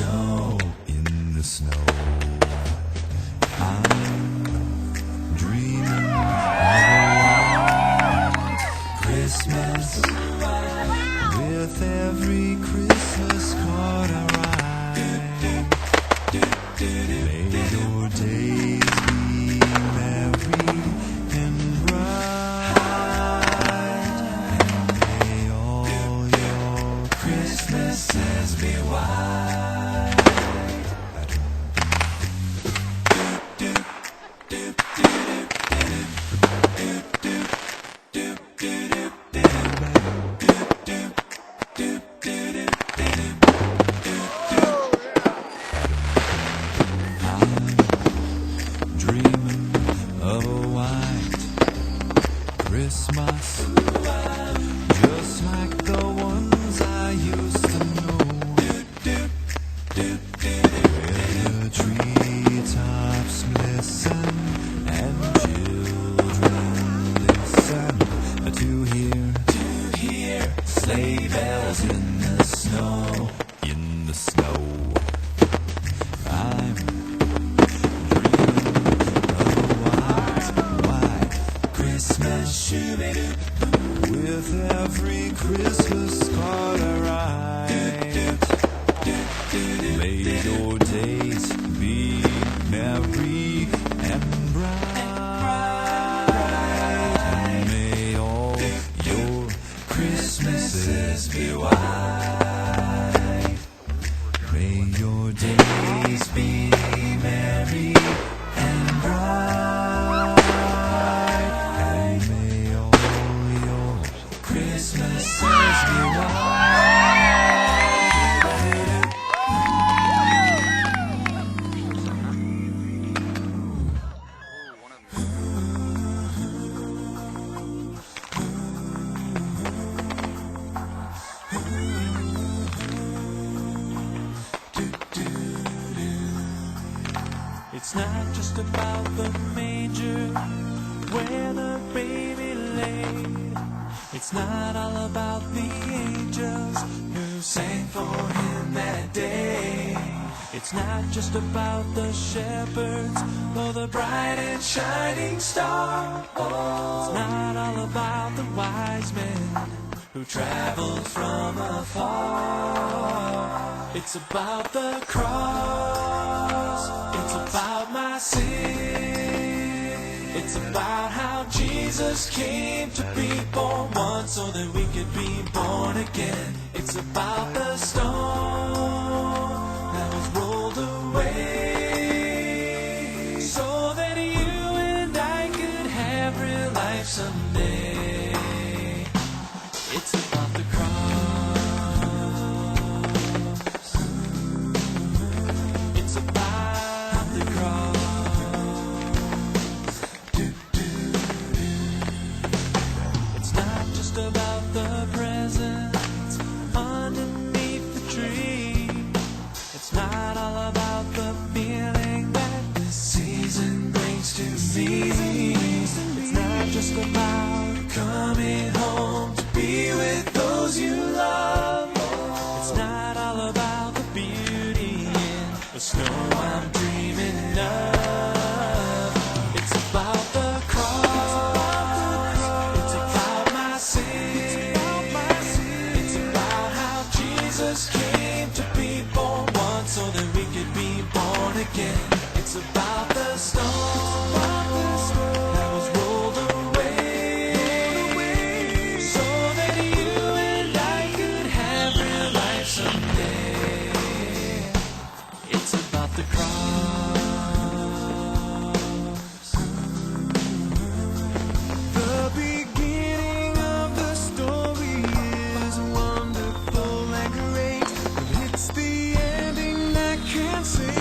snow, in the snow. I'm dreaming of Christmas with every Christmas card I write. May your days be merry and bright, and may all your Christmases be white. Dreaming of a white Christmas, just like the ones I used to know, where the treetops glisten and children listen to hear sleigh bells in the snow, in the snow. I'm Christmas with every Christmas card I write. May your days be merry and bright, and may all your Christmases be white. May your days be merry and bright, and may all your Christmases be white. It's not just about the manger where the baby laid. It's not all about the angels who sang for him that day. It's not just about the shepherds or the bright and shining star. Oh, it's not all about the wise men who traveled from afar. It's about the cross. It's about my sin. It's about how Jesus came to be born once so that we could be born again. It's about the stone that was rolled away so that you and I could have real life someday. It's about the cross. It's about the cross. It's not just about the presents underneath the tree. It's not all about the feeling that this season brings to me. It's not just about coming home to be with those you love. It's not all about the beauty in the snow I'm dreaming of. It's about the cross. It's about my sin. It's about how Jesus came to be born once so that we could be born again. It's about the stone that was rolled away so that you and I could have real life someday. It's about the cross. The beginning of the story is wonderful and great, but it's the ending that can't say